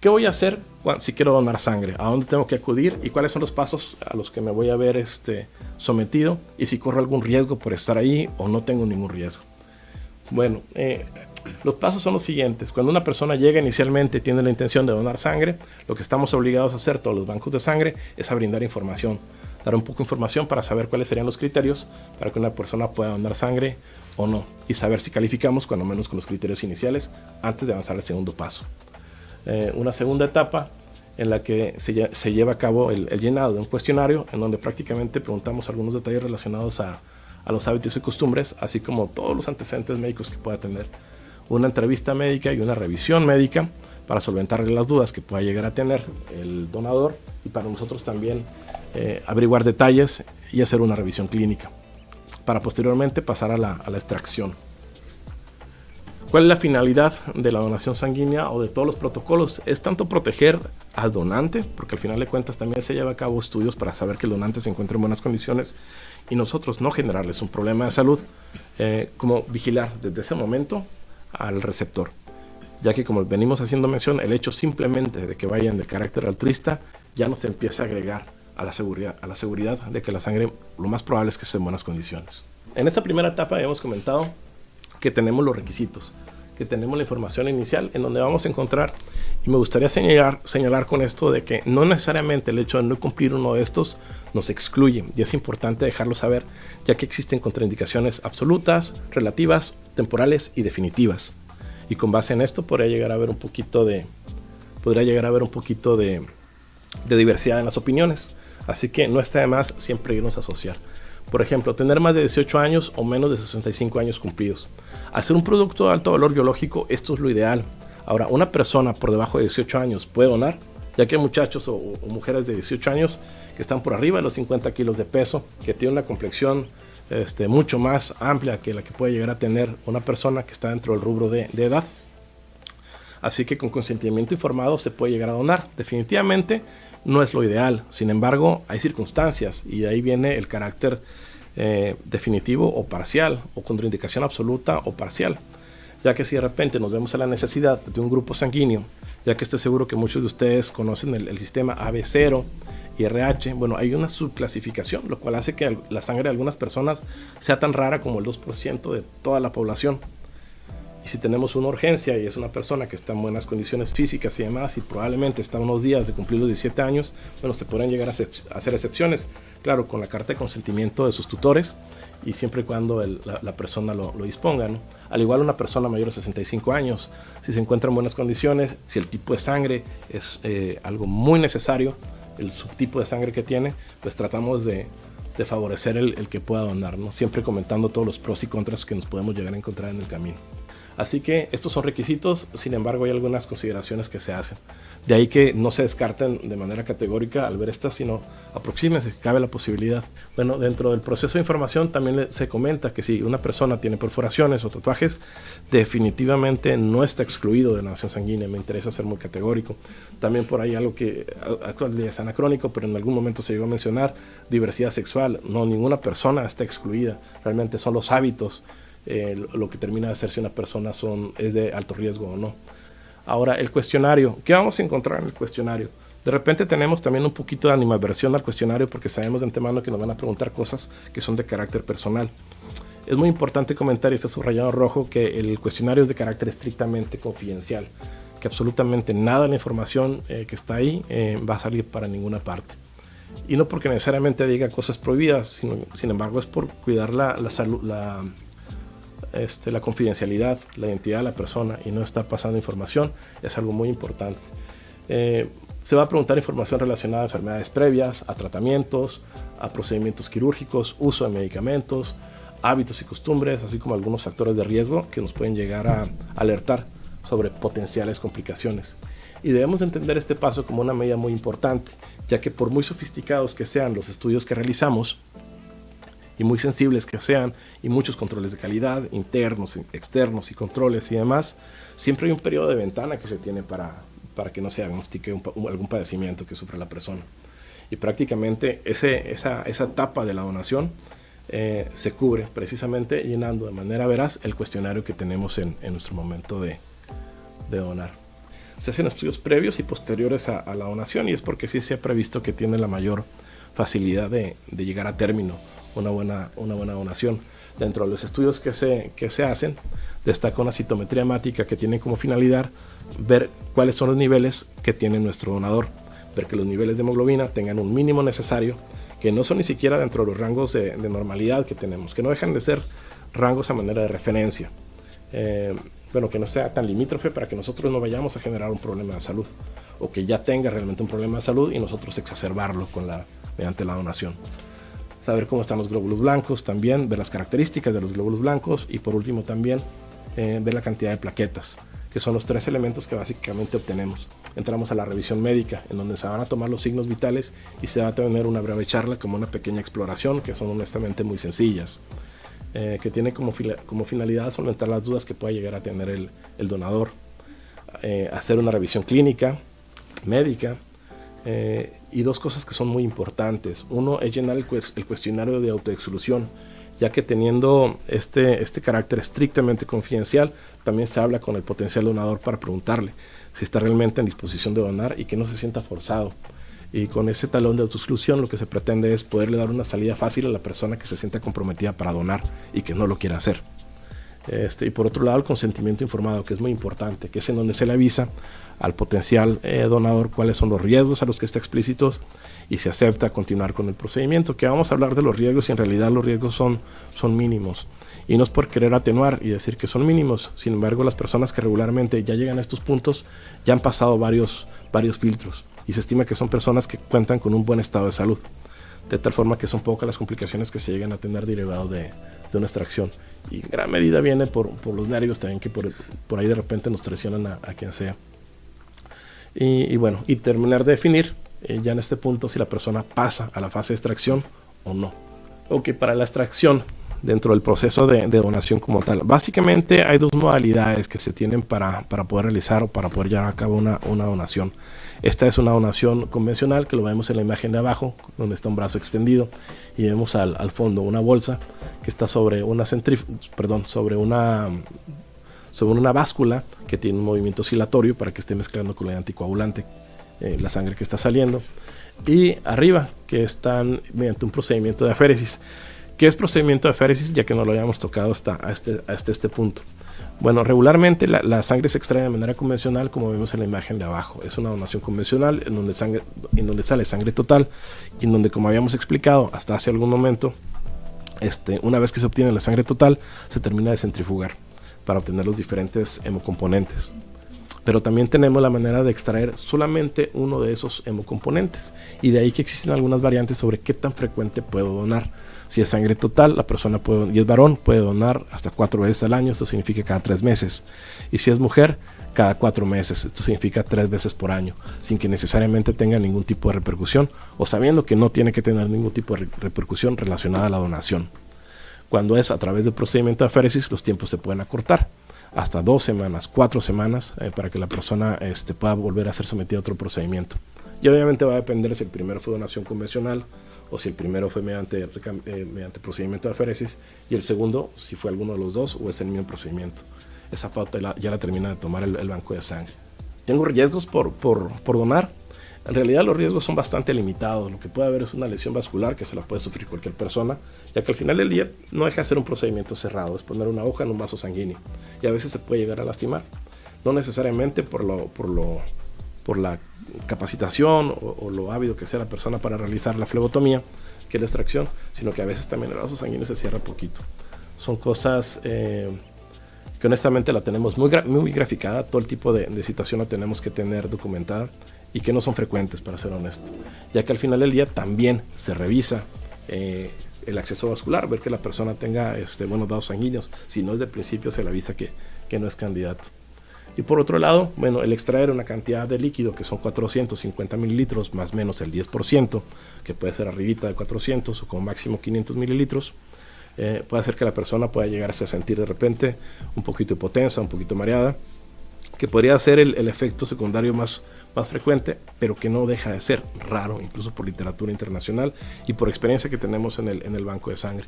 ¿Qué voy a hacer si quiero donar sangre? ¿A dónde tengo que acudir? ¿Y cuáles son los pasos a los que me voy a ver sometido? ¿Y si corro algún riesgo por estar ahí o no tengo ningún riesgo? Bueno, los pasos son los siguientes. Cuando una persona llega inicialmente y tiene la intención de donar sangre, lo que estamos obligados a hacer todos los bancos de sangre es a brindar información. Dar un poco de información para saber cuáles serían los criterios para que una persona pueda donar sangre o no. Y saber si calificamos, cuando menos con los criterios iniciales, antes de avanzar al segundo paso. Una segunda etapa en la que se lleva a cabo el llenado de un cuestionario en donde prácticamente preguntamos algunos detalles relacionados a los hábitos y costumbres, así como todos los antecedentes médicos que pueda tener. Una entrevista médica y una revisión médica para solventarle las dudas que pueda llegar a tener el donador y para nosotros también averiguar detalles y hacer una revisión clínica para posteriormente pasar a la extracción. ¿Cuál es la finalidad de la donación sanguínea o de todos los protocolos? Es tanto proteger al donante, porque al final de cuentas también se lleva a cabo estudios para saber que el donante se encuentra en buenas condiciones y nosotros no generarles un problema de salud, como vigilar desde ese momento al receptor. Ya que, como venimos haciendo mención, el hecho simplemente de que vayan de carácter altruista ya nos empieza a agregar a la seguridad de que la sangre lo más probable es que esté en buenas condiciones. En esta primera etapa hemos comentado que tenemos los requisitos, que tenemos la información inicial en donde vamos a encontrar, y me gustaría señalar con esto de que no necesariamente el hecho de no cumplir uno de estos nos excluye, y es importante dejarlo saber, ya que existen contraindicaciones absolutas, relativas, temporales y definitivas. Y con base en esto podría llegar a haber un poquito de diversidad en las opiniones, así que no está de más siempre irnos a asociar. Por ejemplo, tener más de 18 años o menos de 65 años cumplidos. Hacer un producto de alto valor biológico, esto es lo ideal. Ahora, una persona por debajo de 18 años puede donar, ya que hay muchachos o mujeres de 18 años que están por arriba de los 50 kilos de peso, que tienen una complexión mucho más amplia que la que puede llegar a tener una persona que está dentro del rubro de edad. Así que con consentimiento informado se puede llegar a donar. Definitivamente no es lo ideal, sin embargo hay circunstancias y de ahí viene el carácter definitivo o parcial, o contraindicación absoluta o parcial, ya que si de repente nos vemos a la necesidad de un grupo sanguíneo, ya que estoy seguro que muchos de ustedes conocen el sistema AB0 y RH, bueno, hay una subclasificación, lo cual hace que la sangre de algunas personas sea tan rara como el 2% de toda la población. Y si tenemos una urgencia y es una persona que está en buenas condiciones físicas y demás, y probablemente está a unos días de cumplir los 17 años, bueno, se podrán llegar a hacer excepciones, claro, con la carta de consentimiento de sus tutores y siempre y cuando la persona lo disponga, ¿no? Al igual una persona mayor de 65 años, si se encuentra en buenas condiciones, si el tipo de sangre es algo muy necesario, el subtipo de sangre que tiene, pues tratamos de favorecer el que pueda donar, ¿no? Siempre comentando todos los pros y contras que nos podemos llegar a encontrar en el camino. Así que estos son requisitos, sin embargo hay algunas consideraciones que se hacen. De ahí que no se descarten de manera categórica al ver estas, sino aproxímense, cabe la posibilidad. Bueno, dentro del proceso de información también se comenta que si una persona tiene perforaciones o tatuajes, definitivamente no está excluido de donación sanguínea. Me interesa ser muy categórico. También por ahí algo que actualmente es anacrónico, pero en algún momento se llegó a mencionar, diversidad sexual. No, ninguna persona está excluida, realmente son los hábitos lo que termina de hacer si una persona es de alto riesgo o no. Ahora, el cuestionario. ¿Qué vamos a encontrar en el cuestionario? De repente tenemos también un poquito de animadversión al cuestionario porque sabemos de antemano que nos van a preguntar cosas que son de carácter personal. Es muy importante comentar, y está subrayado en rojo, que el cuestionario es de carácter estrictamente confidencial, que absolutamente nada de la información que está ahí va a salir para ninguna parte. Y no porque necesariamente diga cosas prohibidas, sino, sin embargo, es por cuidar la salud, la confidencialidad, la identidad de la persona y no está pasando información, es algo muy importante. Se va a preguntar información relacionada a enfermedades previas, a tratamientos, a procedimientos quirúrgicos, uso de medicamentos, hábitos y costumbres, así como algunos factores de riesgo que nos pueden llegar a alertar sobre potenciales complicaciones. Y debemos entender este paso como una medida muy importante, ya que por muy sofisticados que sean los estudios que realizamos, y muy sensibles que sean, y muchos controles de calidad, internos, externos y controles y demás, siempre hay un periodo de ventana que se tiene para que no se diagnostique algún padecimiento que sufre la persona. Y prácticamente esa etapa de la donación se cubre precisamente llenando de manera veraz el cuestionario que tenemos en nuestro momento de donar. se hacen estudios previos y posteriores a la donación, y es porque sí se ha previsto que tiene la mayor facilidad de llegar a término una buena donación. Dentro de los estudios que se hacen, destaca una citometría hemática que tiene como finalidad ver cuáles son los niveles que tiene nuestro donador, ver que los niveles de hemoglobina tengan un mínimo necesario, que no son ni siquiera dentro de los rangos de normalidad que tenemos, que no dejan de ser rangos a manera de referencia. Bueno, que no sea tan limítrofe para que nosotros no vayamos a generar un problema de salud, o que ya tenga realmente un problema de salud y nosotros exacerbarlo mediante la donación. Saber cómo están los glóbulos blancos también, ver las características de los glóbulos blancos, y por último también ver la cantidad de plaquetas, que son los 3 elementos que básicamente obtenemos. Entramos a la revisión médica, en donde se van a tomar los signos vitales y se va a tener una breve charla, como una pequeña exploración, que son honestamente muy sencillas, que tiene como finalidad solventar las dudas que pueda llegar a tener el donador, hacer una revisión clínica, médica, y 2 cosas que son muy importantes. Uno es llenar el cuestionario de autoexclusión, ya que teniendo este carácter estrictamente confidencial, también se habla con el potencial donador para preguntarle si está realmente en disposición de donar y que no se sienta forzado. Y con ese talón de autoexclusión lo que se pretende es poderle dar una salida fácil a la persona que se sienta comprometida para donar y que no lo quiera hacer. Y por otro lado, el consentimiento informado, que es muy importante, que es en donde se le avisa al potencial donador cuáles son los riesgos a los que está explícitos y se acepta continuar con el procedimiento, que vamos a hablar de los riesgos y en realidad los riesgos son mínimos. Y no es por querer atenuar y decir que son mínimos, sin embargo las personas que regularmente ya llegan a estos puntos ya han pasado varios filtros y se estima que son personas que cuentan con un buen estado de salud, de tal forma que son pocas las complicaciones que se llegan a tener derivado de una extracción, y en gran medida viene por los nervios también, que por ahí de repente nos traicionan a quien sea. Y bueno, y terminar de definir ya en este punto si la persona pasa a la fase de extracción o no. Ok, para la extracción dentro del proceso de donación como tal, básicamente hay 2 modalidades que se tienen para poder realizar o para poder llevar a cabo una donación. Esta es una donación convencional, que lo vemos en la imagen de abajo, donde está un brazo extendido y vemos al fondo una bolsa que está sobre una báscula que tiene un movimiento oscilatorio para que esté mezclando con el anticoagulante la sangre que está saliendo, y arriba que están mediante un procedimiento de aféresis. ¿Qué es procedimiento de aféresis? Ya que no lo habíamos tocado hasta este punto. Bueno, regularmente la sangre se extrae de manera convencional, como vemos en la imagen de abajo. Es una donación convencional en donde sale sangre total y en donde, como habíamos explicado hasta hace algún momento, una vez que se obtiene la sangre total, se termina de centrifugar para obtener los diferentes hemocomponentes. Pero también tenemos la manera de extraer solamente uno de esos hemocomponentes, y de ahí que existen algunas variantes sobre qué tan frecuente puedo donar. Si es sangre total, la persona y es varón, puede donar hasta 4 veces al año, esto significa cada 3 meses. Y si es mujer, cada 4 meses, esto significa 3 veces por año, sin que necesariamente tenga ningún tipo de repercusión, o sabiendo que no tiene que tener ningún tipo de repercusión relacionada a la donación. Cuando es a través del procedimiento de aféresis, los tiempos se pueden acortar hasta 2 semanas, 4 semanas, para que la persona pueda volver a ser sometida a otro procedimiento. Y obviamente va a depender si el primero fue donación convencional o si el primero fue mediante procedimiento de aféresis, y el segundo si fue alguno de los dos o es el mismo procedimiento. Esa pauta ya la termina de tomar el banco de sangre. ¿Tengo riesgos por donar? En realidad los riesgos son bastante limitados. Lo que puede haber es una lesión vascular que se la puede sufrir cualquier persona, ya que al final del día no deja de ser un procedimiento cerrado, es poner una aguja en un vaso sanguíneo, y a veces se puede llegar a lastimar, no necesariamente por la capacitación o lo ávido que sea la persona para realizar la flebotomía, que es la extracción, sino que a veces también el vaso sanguíneo se cierra poquito. Son cosas que honestamente la tenemos muy graficada, todo el tipo de situación la tenemos que tener documentada, y que no son frecuentes, para ser honesto, ya que al final del día también se revisa el acceso vascular, ver que la persona tenga buenos vasos sanguíneos. Si no, desde el principio se le avisa que no es candidato. Y por otro lado, bueno, el extraer una cantidad de líquido que son 450 mililitros más menos el 10%, que puede ser arribita de 400 o como máximo 500 mililitros, puede hacer que la persona pueda llegarse a sentir de repente un poquito hipotensa, un poquito mareada, que podría ser el efecto secundario más frecuente, pero que no deja de ser raro, incluso por literatura internacional y por experiencia que tenemos en el banco de sangre.